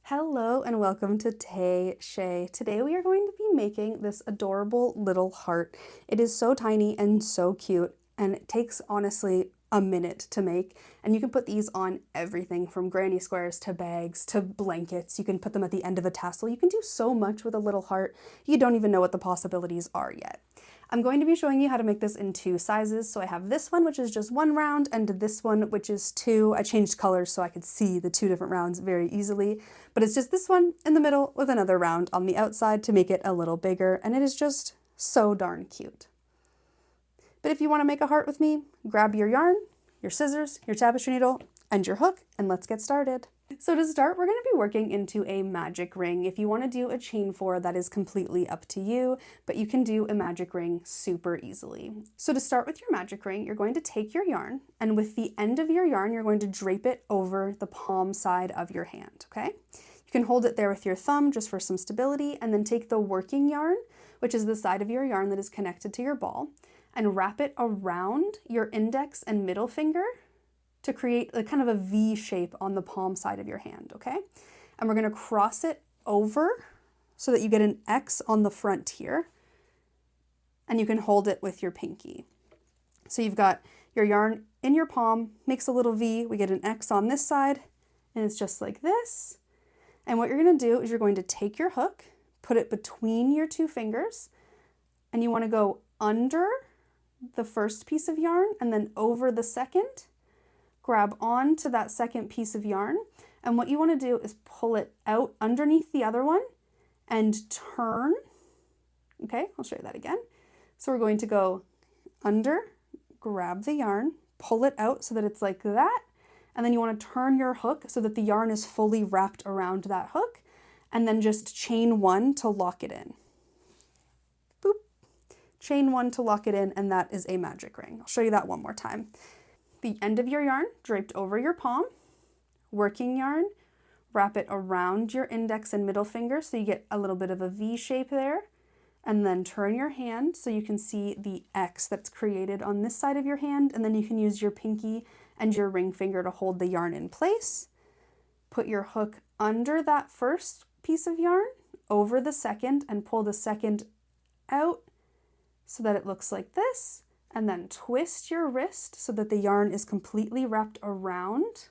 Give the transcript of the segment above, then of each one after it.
Hello and welcome to Tay Shay. Today we are going to be making this adorable little heart. It is so tiny and so cute, and it takes honestly a minute to make, and you can put these on everything from granny squares to bags to blankets. You can put them at the end of a tassel. You can do so much with a little heart. You don't even know what the possibilities are yet. I'm going to be showing you how to make this in two sizes. So I have this one, which is just one round, and this one, which is two. I changed colors so I could see the two different rounds very easily, but it's just this one in the middle with another round on the outside to make it a little bigger, and it is just so darn cute. But if you want to make a heart with me, grab your yarn, your scissors, your tapestry needle, and your hook, and let's get started. So to start, we're going to be working into a magic ring. If you want to do a chain 4, that is completely up to you, but you can do a magic ring super easily. So to start with your magic ring, you're going to take your yarn, and with the end of your yarn, you're going to drape it over the palm side of your hand, okay? You can hold it there with your thumb just for some stability, and then take the working yarn, which is the side of your yarn that is connected to your ball, and wrap it around your index and middle finger to create a kind of a V shape on the palm side of your hand, okay? And we're gonna cross it over so that you get an X on the front here, and you can hold it with your pinky. So you've got your yarn in your palm, makes a little V, we get an X on this side, and it's just like this. And what you're gonna do is you're going to take your hook, put it between your two fingers, and you wanna go under the first piece of yarn and then over the second. Grab on to that second piece of yarn, and what you want to do is pull it out underneath the other one and turn. Okay, I'll show you that again. So we're going to go under, grab the yarn, pull it out so that it's like that, and then you want to turn your hook so that the yarn is fully wrapped around that hook, and then just chain 1 to lock it in. Boop. Chain 1 to lock it in, and that is a magic ring. I'll show you that one more time. The end of your yarn draped over your palm, working yarn, wrap it around your index and middle finger so you get a little bit of a V shape there, and then turn your hand so you can see the X that's created on this side of your hand, and then you can use your pinky and your ring finger to hold the yarn in place. Put your hook under that first piece of yarn, over the second, and pull the second out so that it looks like this. And then twist your wrist so that the yarn is completely wrapped around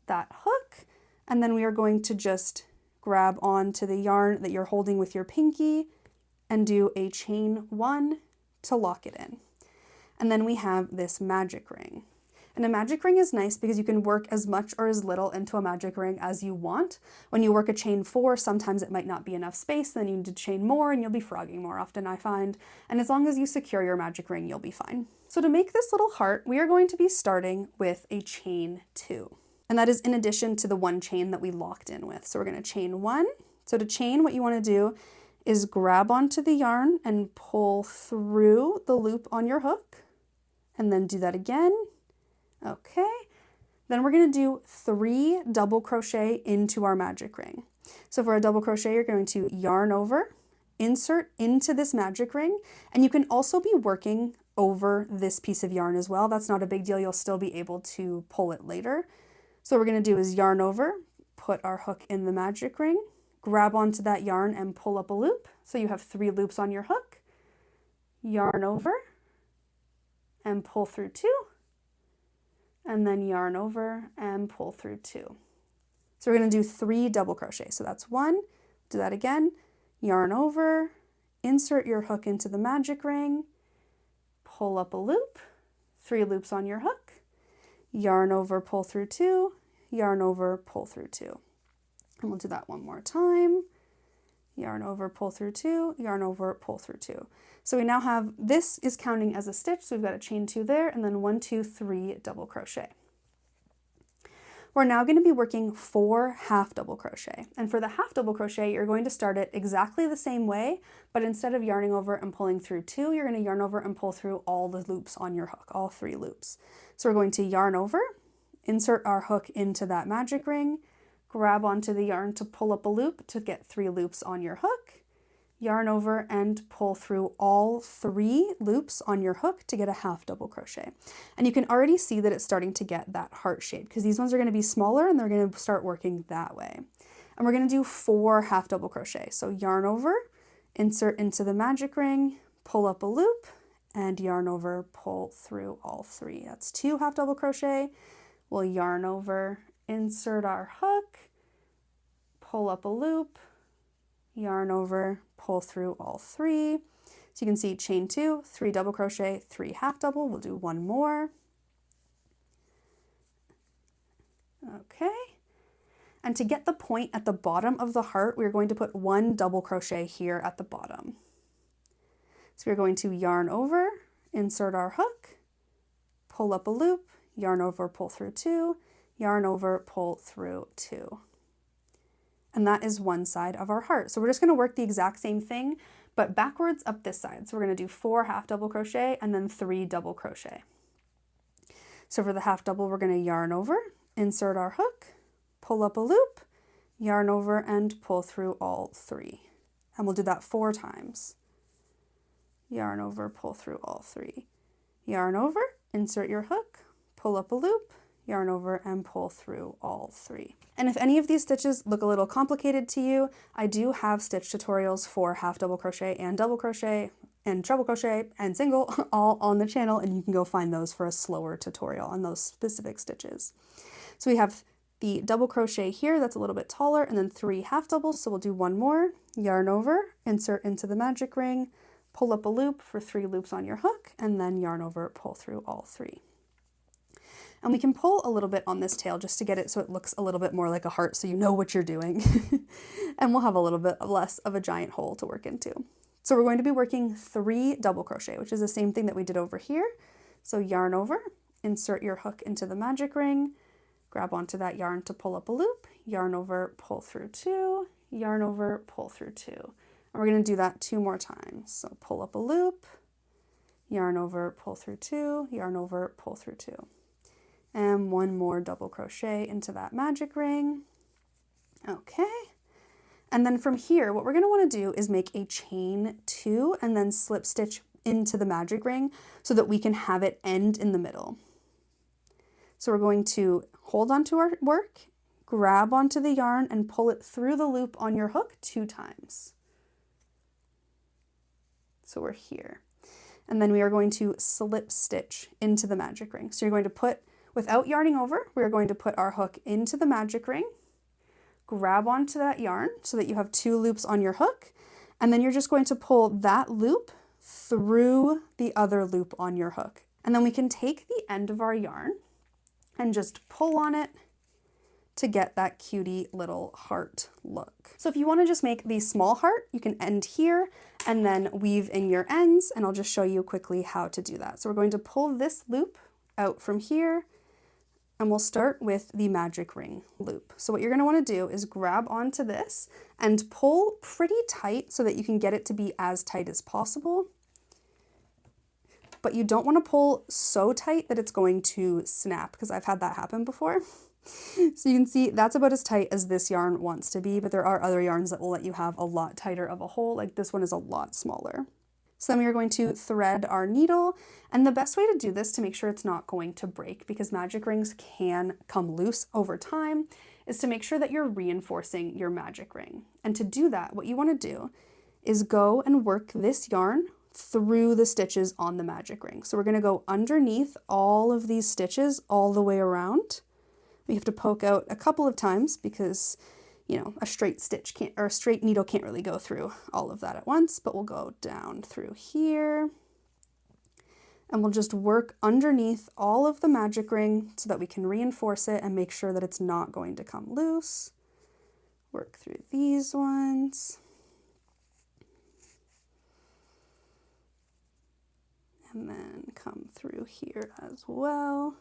that hook. And then we are going to just grab onto the yarn that you're holding with your pinky and do a chain 1 to lock it in. And then we have this magic ring. And a magic ring is nice because you can work as much or as little into a magic ring as you want. When you work a chain 4, sometimes it might not be enough space, then you need to chain more and you'll be frogging more often, I find. And as long as you secure your magic ring, you'll be fine. So to make this little heart, we are going to be starting with a chain 2. And that is in addition to the one chain that we locked in with. So we're going to chain 1. So to chain, what you want to do is grab onto the yarn and pull through the loop on your hook, and then do that again. Okay, then we're going to do 3 double crochet into our magic ring. So for a double crochet, you're going to yarn over, insert into this magic ring, and you can also be working over this piece of yarn as well. That's not a big deal. You'll still be able to pull it later. So what we're going to do is yarn over, put our hook in the magic ring, grab onto that yarn and pull up a loop. So you have 3 loops on your hook, yarn over, and pull through 2. And then yarn over and pull through 2. So we're going to do 3 double crochet. So that's 1, do that again, yarn over, insert your hook into the magic ring, pull up a loop, 3 loops on your hook, yarn over, pull through 2, yarn over, pull through 2. And we'll do that one more time. Yarn over, pull through 2, yarn over, pull through 2. So we now have, this is counting as a stitch, so we've got a chain 2 there, and then 1, 2, 3 double crochet. We're now going to be working 4 half double crochet. And for the half double crochet, you're going to start it exactly the same way, but instead of yarning over and pulling through 2, you're going to yarn over and pull through all the loops on your hook, all 3 loops. So we're going to yarn over, insert our hook into that magic ring, grab onto the yarn to pull up a loop to get 3 loops on your hook, yarn over and pull through all 3 loops on your hook to get a half double crochet. And you can already see that it's starting to get that heart shape because these ones are going to be smaller and they're going to start working that way. And we're going to do 4 half double crochet. So yarn over, insert into the magic ring, pull up a loop, and yarn over, pull through all 3. That's 2 half double crochet. We'll yarn over, insert our hook, pull up a loop, yarn over, pull through all 3. So you can see chain 2, 3 double crochet, 3 half double. We'll do 1 more. Okay. And to get the point at the bottom of the heart, we're going to put 1 double crochet here at the bottom. So we're going to yarn over, insert our hook, pull up a loop, yarn over, pull through 2, yarn over, pull through 2. And that is one side of our heart. So we're just going to work the exact same thing, but backwards up this side. So we're going to do 4 half double crochet and then 3 double crochet. So for the half double, we're going to yarn over, insert our hook, pull up a loop, yarn over, and pull through all 3. And we'll do that 4 times. Yarn over, pull through all 3. Yarn over, insert your hook, pull up a loop, yarn over, and pull through all 3. And if any of these stitches look a little complicated to you, I do have stitch tutorials for half double crochet and double crochet and treble crochet and single all on the channel, and you can go find those for a slower tutorial on those specific stitches. So we have the double crochet here that's a little bit taller, and then 3 half doubles. So we'll do 1 more, yarn over, insert into the magic ring, pull up a loop for 3 loops on your hook, and then yarn over, pull through all 3. And we can pull a little bit on this tail just to get it so it looks a little bit more like a heart so you know what you're doing. And we'll have a little bit less of a giant hole to work into. So we're going to be working 3 double crochet, which is the same thing that we did over here. So yarn over, insert your hook into the magic ring, grab onto that yarn to pull up a loop, yarn over, pull through 2, yarn over, pull through 2. And we're going to do that 2 more times. So pull up a loop, yarn over, pull through 2, yarn over, pull through 2. And 1 more double crochet into that magic ring. Okay. And then from here, what we're going to want to do is make a chain 2 and then slip stitch into the magic ring so that we can have it end in the middle. So we're going to hold onto our work, grab onto the yarn, and pull it through the loop on your hook 2 times. So we're here. And then we are going to slip stitch into the magic ring. So you're going to put, without yarning over, we're going to put our hook into the magic ring, grab onto that yarn so that you have 2 loops on your hook, and then you're just going to pull that loop through the other loop on your hook. And then we can take the end of our yarn and just pull on it to get that cutie little heart look. So if you want to just make the small heart, you can end here and then weave in your ends, and I'll just show you quickly how to do that. So we're going to pull this loop out from here, and we'll start with the magic ring loop. So what you're going to want to do is grab onto this and pull pretty tight so that you can get it to be as tight as possible. But you don't want to pull so tight that it's going to snap, because I've had that happen before. So you can see that's about as tight as this yarn wants to be, but there are other yarns that will let you have a lot tighter of a hole. Like this one is a lot smaller. So then we are going to thread our needle, and the best way to do this to make sure it's not going to break, because magic rings can come loose over time, is to make sure that you're reinforcing your magic ring. And to do that, what you want to do is go and work this yarn through the stitches on the magic ring. So we're going to go underneath all of these stitches all the way around. We have to poke out a couple of times because, you know, a straight stitch can't, or a straight needle can't really go through all of that at once, but we'll go down through here and we'll just work underneath all of the magic ring so that we can reinforce it and make sure that it's not going to come loose. Work through these ones. And then come through here as well.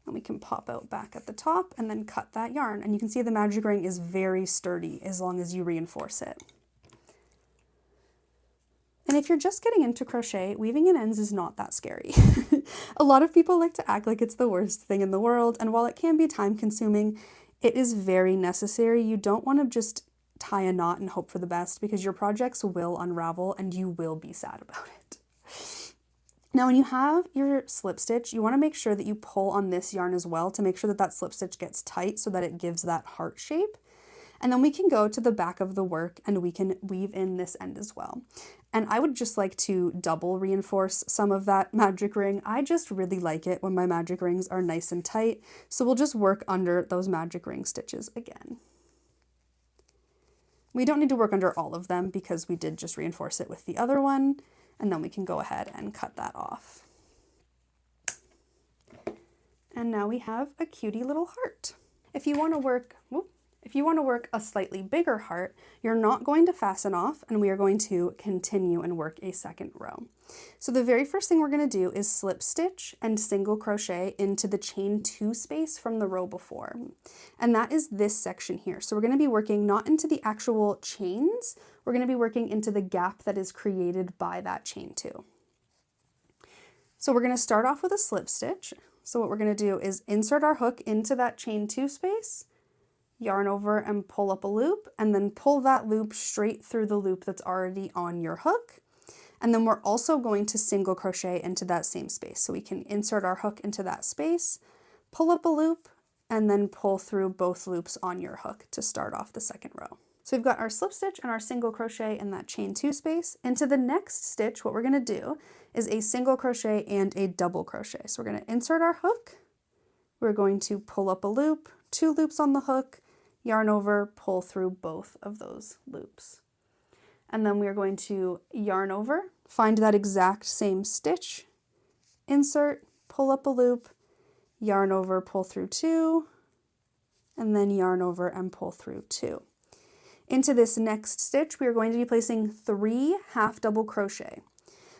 And we can pop out back at the top and then cut that yarn. And you can see the magic ring is very sturdy as long as you reinforce it. And if you're just getting into crochet, weaving in ends is not that scary. A lot of people like to act like it's the worst thing in the world, and while it can be time consuming, it is very necessary. You don't want to just tie a knot and hope for the best, because your projects will unravel and you will be sad about it. Now when you have your slip stitch, you want to make sure that you pull on this yarn as well to make sure that that slip stitch gets tight so that it gives that heart shape. And then we can go to the back of the work and we can weave in this end as well. And I would just like to double reinforce some of that magic ring. I just really like it when my magic rings are nice and tight. So we'll just work under those magic ring stitches again. We don't need to work under all of them because we did just reinforce it with the other one. And then we can go ahead and cut that off. And now we have a cutie little heart. If you want to work a slightly bigger heart, you're not going to fasten off, and we are going to continue and work a second row. So the very first thing we're going to do is slip stitch and single crochet into the chain 2 space from the row before. And that is this section here. So we're going to be working not into the actual chains, we're going to be working into the gap that is created by that chain 2. So we're going to start off with a slip stitch. So what we're going to do is insert our hook into that chain 2 space, yarn over and pull up a loop, and then pull that loop straight through the loop that's already on your hook. And then we're also going to single crochet into that same space. So we can insert our hook into that space, pull up a loop, and then pull through both loops on your hook to start off the second row. So we've got our slip stitch and our single crochet in that chain 2 space. Into the next stitch, what we're going to do is a single crochet and a double crochet. So we're going to insert our hook, we're going to pull up a loop, 2 loops on the hook, yarn over, pull through both of those loops. And then we are going to yarn over, find that exact same stitch, insert, pull up a loop, yarn over, pull through 2, and then yarn over and pull through 2. Into this next stitch, we are going to be placing 3 half double crochet.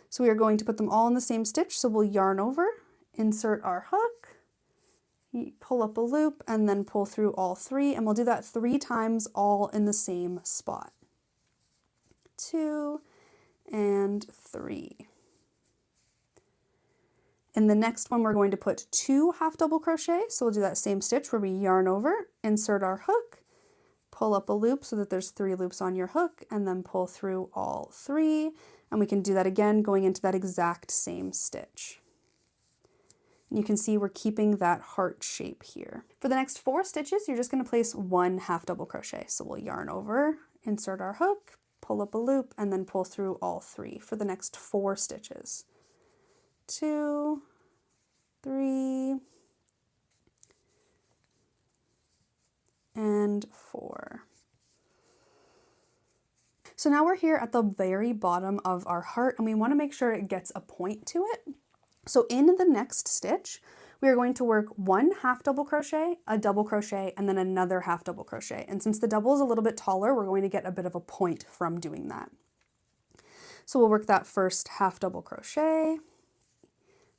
So we are going to put them all in the same stitch. So we'll yarn over, insert our hook, pull up a loop, and then pull through all 3. And we'll do that 3 times all in the same spot. 2 and 3. In the next one, we're going to put 2 half double crochet. So we'll do that same stitch where we yarn over, insert our hook, pull up a loop so that there's 3 loops on your hook, and then pull through all 3. And we can do that again going into that exact same stitch. And you can see we're keeping that heart shape here. For the next 4 stitches, you're just going to place 1 half double crochet. So we'll yarn over, insert our hook, pull up a loop, and then pull through all 3 for the next 4 stitches. 2, 3, and 4. So now we're here at the very bottom of our heart, and we want to make sure it gets a point to it. So in the next stitch, we are going to work 1 half double crochet, a double crochet, and then another half double crochet. And since the double is a little bit taller, we're going to get a bit of a point from doing that. So we'll work that first half double crochet,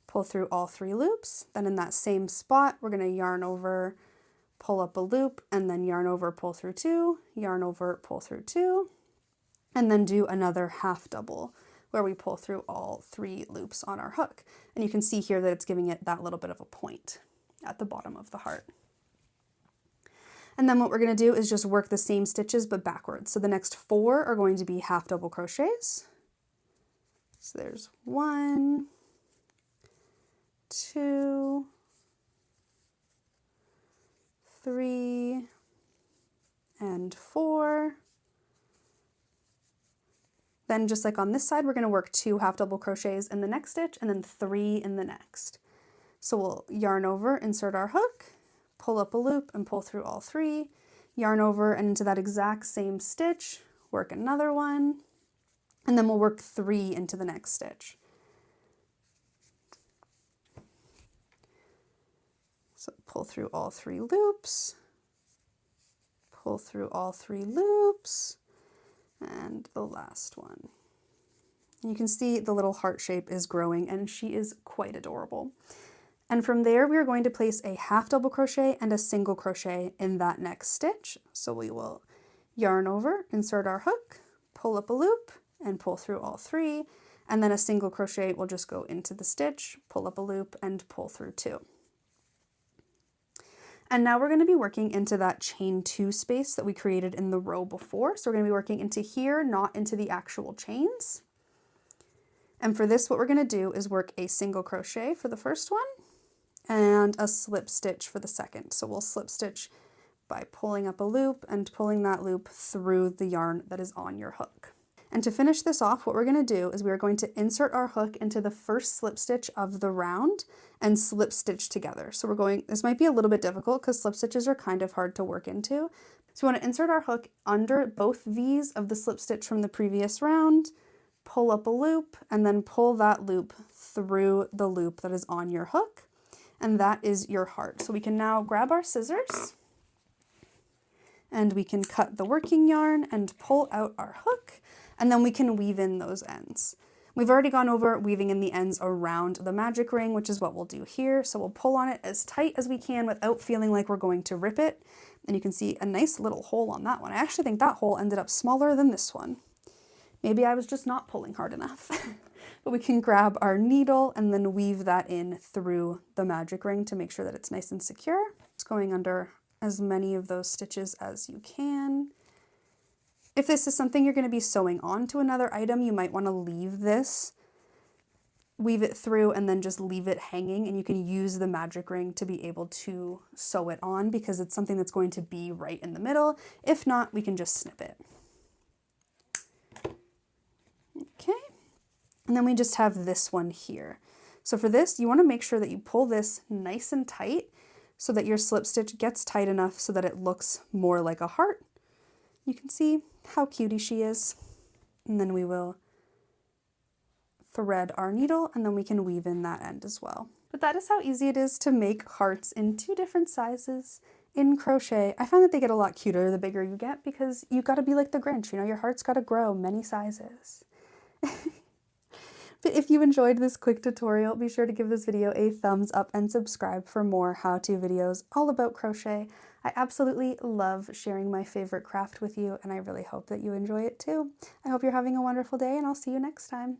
pull through all 3 loops. Then in that same spot, we're going to yarn over, pull up a loop, and then yarn over, pull through 2, yarn over, pull through 2, and then do another half double where we pull through all 3 loops on our hook. And you can see here that it's giving it that little bit of a point at the bottom of the heart. And then what we're going to do is just work the same stitches but backwards. So the next 4 are going to be half double crochets. So there's 1, 2, 3, and 4. Then just like on this side, we're going to work 2 half double crochets in the next stitch and then 3 in the next. So we'll yarn over, insert our hook, pull up a loop and pull through all 3, yarn over and into that exact same stitch, work another one, and then we'll work 3 into the next stitch. So pull through all 3 loops, pull through all 3 loops, and the last one. You can see the little heart shape is growing and she is quite adorable. And from there we are going to place a half double crochet and a single crochet in that next stitch. So we will yarn over, insert our hook, pull up a loop and pull through all 3, and then a single crochet will just go into the stitch, pull up a loop and pull through 2. And now we're going to be working into that chain 2 space that we created in the row before. So we're going to be working into here, not into the actual chains. And for this, what we're going to do is work a single crochet for the first one and a slip stitch for the second. So we'll slip stitch by pulling up a loop and pulling that loop through the yarn that is on your hook. And to finish this off, what we're going to do is we are going to insert our hook into the first slip stitch of the round and slip stitch together. So we're going, this might be a little bit difficult because slip stitches are kind of hard to work into. So we want to insert our hook under both V's of the slip stitch from the previous round, pull up a loop, and then pull that loop through the loop that is on your hook. And that is your heart. So we can now grab our scissors and we can cut the working yarn and pull out our hook, and then we can weave in those ends. We've already gone over weaving in the ends around the magic ring, which is what we'll do here. So we'll pull on it as tight as we can without feeling like we're going to rip it. And you can see a nice little hole on that one. I actually think that hole ended up smaller than this one. Maybe I was just not pulling hard enough. But we can grab our needle and then weave that in through the magic ring to make sure that it's nice and secure. It's going under as many of those stitches as you can. If this is something you're going to be sewing onto another item, you might want to leave this, weave it through, and then just leave it hanging, and you can use the magic ring to be able to sew it on because it's something that's going to be right in the middle. If not, we can just snip it. Okay, and then we just have this one here. So for this, you want to make sure that you pull this nice and tight so that your slip stitch gets tight enough so that it looks more like a heart. You can see how cutie she is. And then we will thread our needle and then we can weave in that end as well. But that is how easy it is to make hearts in 2 different sizes in crochet. I find that they get a lot cuter the bigger you get because you got to be like the Grinch, you know, your heart's got to grow many sizes. But if you enjoyed this quick tutorial, be sure to give this video a thumbs up and subscribe for more how-to videos all about crochet. I absolutely love sharing my favorite craft with you, and I really hope that you enjoy it too. I hope you're having a wonderful day, and I'll see you next time.